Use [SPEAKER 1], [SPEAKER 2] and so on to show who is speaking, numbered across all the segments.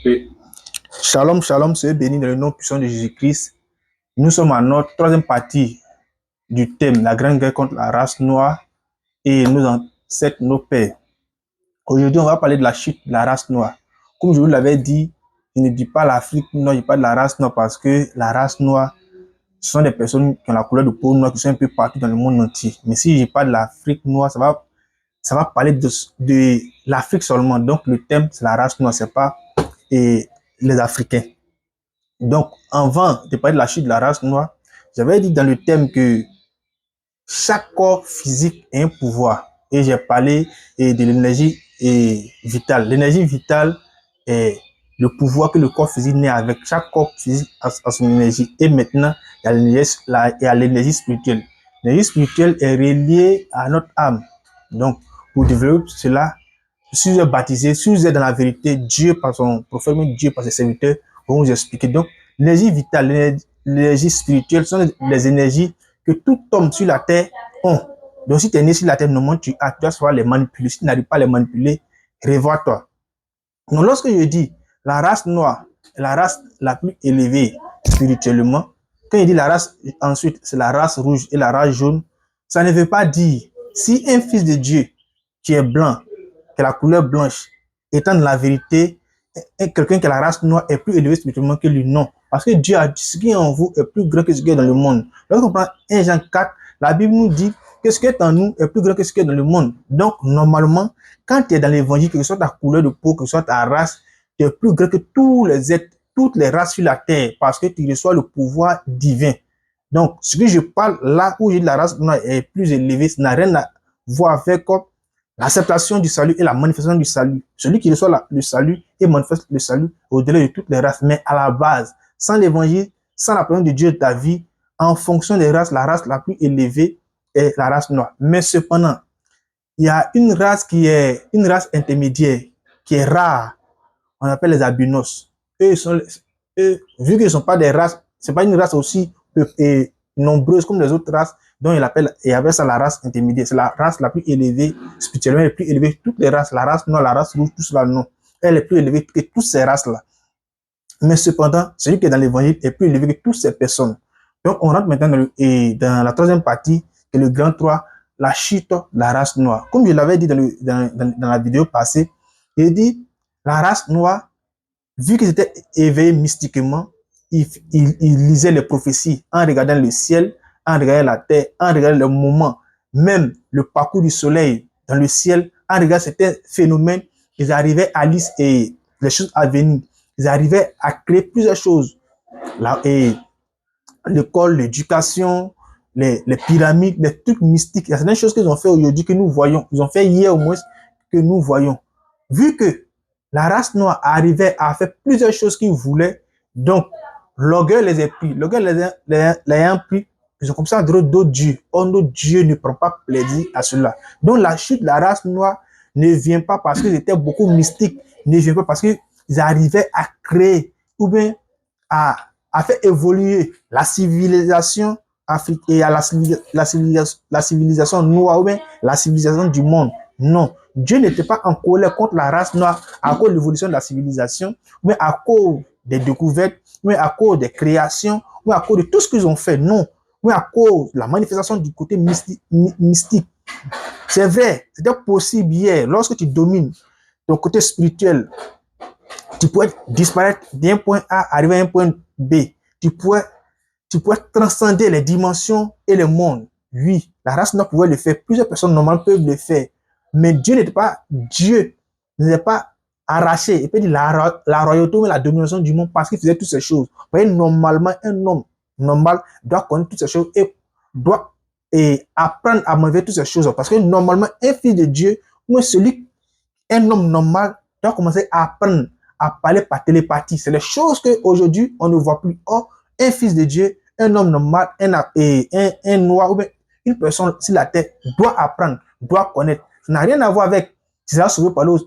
[SPEAKER 1] Et
[SPEAKER 2] Shalom, shalom, soyez bénis dans le nom puissant de Jésus-Christ. Nous sommes à notre troisième partie du thème, la grande guerre contre la race noire et nos ancêtres, nos pères. Aujourd'hui, on va parler de la chute de la race noire. Comme je vous l'avais dit, je ne dis pas l'Afrique noire, je dis pas de la race noire parce que la race noire, ce sont des personnes qui ont la couleur de peau noire qui sont un peu partout dans le monde entier. Mais si je dis pas de l'Afrique noire, ça va parler de l'Afrique seulement. Donc, le thème, c'est la race noire, c'est pas les Africains. Donc, avant de parler de la chute de la race noire, j'avais dit dans le thème que chaque corps physique a un pouvoir. Et j'ai parlé de l'énergie vitale. L'énergie vitale est le pouvoir que le corps physique naît avec. Chaque corps physique a son énergie. Et maintenant, il y a l'énergie spirituelle. L'énergie spirituelle est reliée à notre âme. Donc, pour développer cela, si vous êtes baptisé, si vous êtes dans la vérité, Dieu par son prophète, Dieu par ses serviteurs, vont vous expliquer. Donc, l'énergie vitale, l'énergie spirituelle sont les énergies que tout homme sur la terre ont. Donc, si tu es né sur la terre, normalement, tu dois savoir les manipuler. Si tu n'arrives pas à les manipuler, revois-toi. Donc, lorsque je dis la race noire est la race la plus élevée spirituellement, quand je dis la race, ensuite, c'est la race rouge et la race jaune, ça ne veut pas dire si un fils de Dieu qui est blanc, qui a la couleur blanche, étant dans la vérité, quelqu'un qui a la race noire est plus élevé spirituellement que lui. Non. Parce que Dieu a dit ce qui est en vous est plus grand que ce qui est dans le monde. Lorsqu'on prend 1 Jean 4, la Bible nous dit que ce qui est en nous est plus grand que ce qui est dans le monde. Donc, normalement, quand tu es dans l'évangile, que ce soit ta couleur de peau, que ce soit ta race, tu es plus grand que tous les êtres, toutes les races sur la terre, parce que tu reçois le pouvoir divin. Donc, ce que je parle là où j'ai de la race noire est plus élevée, ça n'a rien à voir avec l'acceptation du salut et la manifestation du salut. Celui qui reçoit le salut et manifeste le salut au-delà de toutes les races, mais à la base, sans l'évangile, sans la présence de Dieu de ta vie, en fonction des races, la race la plus élevée est la race noire. Mais cependant, il y a une race qui est une race intermédiaire, qui est rare. On appelle les albinos. Vu qu'ils ne sont pas des races, c'est pas une race aussi nombreuse comme les autres races, dont il appelle ça la race intermédiaire. C'est la race la plus élevée, spirituellement la plus élevée. Toutes les races, la race noire, la race rouge, tout cela, non. Elle est plus élevée que toutes ces races-là. Mais cependant, celui qui est dans l'évangile est plus élevé que toutes ces personnes. Donc, on rentre maintenant dans la troisième partie, qui est le grand 3, la chute de la race noire. Comme je l'avais dit dans la vidéo passée, il dit, la race noire, vu qu'ils étaient éveillés mystiquement, ils lisaient les prophéties en regardant le ciel, en regardant la terre, en regardant le moment, même le parcours du soleil dans le ciel, en regardant certains phénomènes, ils arrivaient à lire les choses à venir. Ils arrivaient à créer plusieurs choses. L'école, l'éducation, les pyramides, les trucs mystiques. Il y a certaines choses qu'ils ont fait aujourd'hui que nous voyons. Ils ont fait hier au moins que nous voyons. Vu que la race noire arrivait à faire plusieurs choses qu'ils voulaient, donc l'orgueil les a pris. L'orgueil les a pris. Ils ont comme ça d'autres dieux. Oh, notre Dieu ne prend pas plaisir à cela. Donc la chute de la race noire ne vient pas parce qu'ils étaient beaucoup mystiques, ne vient pas parce qu'ils arrivaient à créer ou bien à faire évoluer la civilisation africaine et à la civilisation noire ou bien la civilisation du monde. Non, Dieu n'était pas en colère contre la race noire à cause de l'évolution de la civilisation, mais à cause des découvertes, mais à cause des créations, mais à cause de tout ce qu'ils ont fait. Non, mais à cause de la manifestation du côté mystique. C'est vrai, c'était possible hier, lorsque tu domines ton côté spirituel, tu pourrais disparaître d'un point A, arriver à un point B. Tu pourrais transcender les dimensions et le monde. Oui, la race noire pouvait le faire. Plusieurs personnes normales peuvent le faire. Mais Dieu n'est pas arraché. Et puis la royauté et la domination du monde parce qu'il faisait toutes ces choses. Vous voyez, normalement, un homme normal doit connaître toutes ces choses et doit apprendre à manger toutes ces choses. Parce que normalement, un fils de Dieu, ou un homme normal doit commencer à apprendre à parler par télépathie. C'est les choses qu'aujourd'hui, on ne voit plus. Or, un fils de Dieu, un homme normal, un noir ou bien une personne sur la terre doit apprendre, doit connaître. Ça n'a rien à voir avec tu seras sauvé par le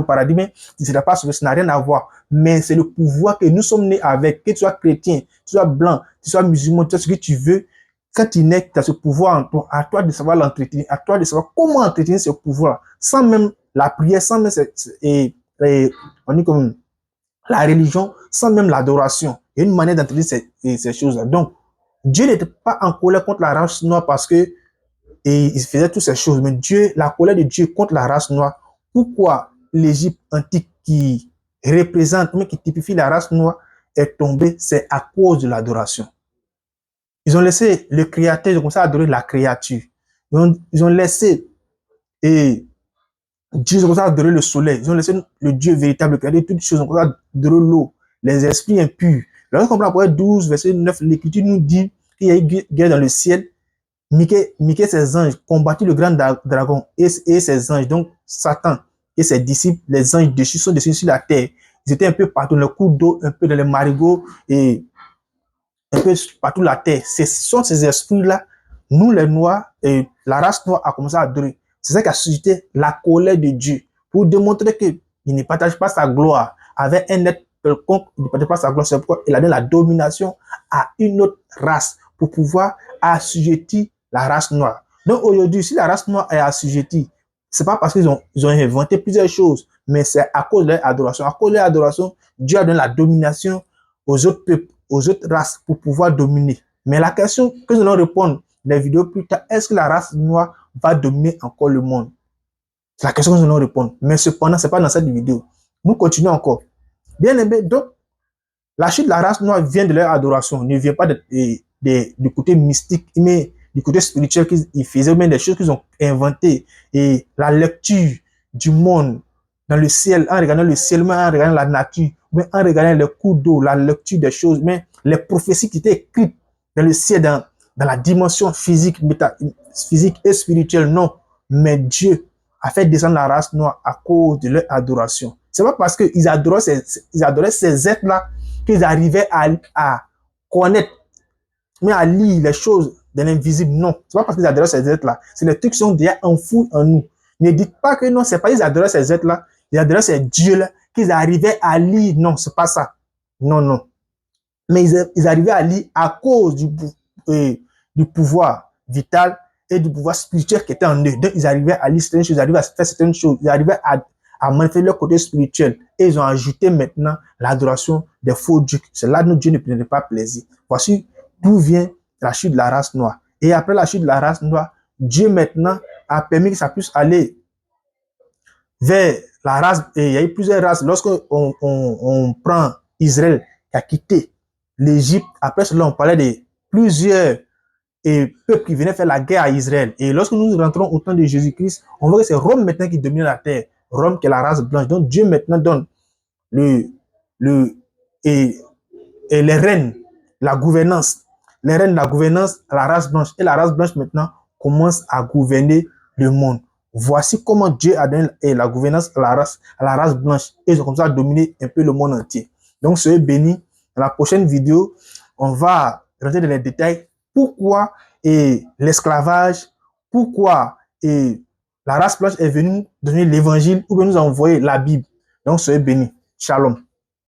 [SPEAKER 2] paradis, mais tu ne seras pas sauvé. Ça n'a rien à voir. Mais c'est le pouvoir que nous sommes nés avec. Que tu sois chrétien, que tu sois blanc, que tu sois musulman, tu sois ce que tu veux. Quand tu nais, tu as ce pouvoir en toi. À toi de savoir l'entretenir. À toi de savoir comment entretenir ce pouvoir. Sans même la prière, sans même on dit comme la religion sans même l'adoration. Il y a une manière d'entendre ces choses-là. Donc, Dieu n'était pas en colère contre la race noire parce que il faisait toutes ces choses. Mais Dieu, la colère de Dieu contre la race noire, pourquoi l'Égypte antique qui représente, mais qui typifie la race noire, est tombée, c'est à cause de l'adoration. Ils ont laissé le créateur, ils ont commencé à adorer la créature. Ils ont laissé et Dieu, ils ont commencé à adorer le soleil. Ils ont laissé le Dieu véritable, le créateur, toutes les choses. Ils ont commencé à adorer l'eau, les esprits impurs. Lorsqu'on prend Apocalypse 12, verset 9, l'Écriture nous dit qu'il y a eu guerre dans le ciel. Michael et ses anges combattu le grand dragon et ses anges, donc Satan et ses disciples, les anges dessus, sont dessus sur la terre. Ils étaient un peu partout dans le cours d'eau, un peu dans les marigots et un peu partout la terre. Ce sont ces esprits-là, nous les Noirs, et la race noire a commencé à adorer. C'est ça qui a suscité la colère de Dieu pour démontrer qu'il ne partage pas sa gloire avec un être quelconque, il ne partage pas sa gloire. C'est pourquoi il a donné la domination à une autre race pour pouvoir assujettir la race noire. Donc aujourd'hui, si la race noire est assujettie, c'est pas parce qu'ils ont inventé plusieurs choses, mais c'est à cause de leur adoration. À cause de leur adoration, Dieu a donné la domination aux autres peuples, aux autres races pour pouvoir dominer. Mais la question que nous allons répondre dans les vidéos plus tard, est-ce que la race noire va dominer encore le monde? C'est la question que nous allons répondre. Mais cependant, ce n'est pas dans cette vidéo. Nous continuons encore. Bien aimé, donc, la chute de la race noire vient de leur adoration, ne vient pas du côté mystique, mais du côté spirituel qu'ils faisaient, même des choses qu'ils ont inventées. Et la lecture du monde dans le ciel, en regardant le ciel, mais en regardant la nature, mais en regardant les cours d'eau, la lecture des choses, mais les prophéties qui étaient écrites dans le ciel, dans la dimension physique, physique et spirituelle, non. Mais Dieu a fait descendre la race noire à cause de leur adoration. C'est pas parce qu'ils adoraient ces êtres-là qu'ils arrivaient à connaître, mais à lire les choses de l'invisible. Non, c'est pas parce qu'ils adoraient ces êtres-là. C'est les trucs qui sont déjà enfouis en nous. Ne dites pas que non, c'est pas qu'ils adoraient ces êtres-là, ils adoraient ces dieux-là, qu'ils arrivaient à lire. Non, c'est pas ça. Non, non. Mais ils arrivaient à lire à cause du pouvoir vital et du pouvoir spirituel qui était en eux. Donc, ils arrivaient à lire certaines choses, ils arrivaient à faire certaines choses, ils arrivaient à manifester leur côté spirituel. Et ils ont ajouté maintenant l'adoration des faux dieux. C'est là que Dieu ne prenait pas plaisir. Voici d'où vient la chute de la race noire. Et après la chute de la race noire, Dieu maintenant a permis que ça puisse aller vers la race. Et il y a eu plusieurs races. Lorsqu'on prend Israël qui a quitté l'Égypte, après cela, on parlait de plusieurs peuples qui venaient faire la guerre à Israël. Et lorsque nous rentrons au temps de Jésus-Christ, on voit que c'est Rome maintenant qui domine la terre. Rome qui est la race blanche. Donc Dieu maintenant donne et les reines, la gouvernance. Les reines, la gouvernance à la race blanche. Et la race blanche maintenant commence à gouverner le monde. Voici comment Dieu a donné la gouvernance à la race blanche. Et ils ont comme ça dominer un peu le monde entier. Donc soyez bénis. Dans la prochaine vidéo, on va rentrer dans les détails. Pourquoi l'esclavage, pourquoi la race blanche est venue donner l'évangile ou bien nous a envoyé la Bible. Donc soyez bénis. Shalom.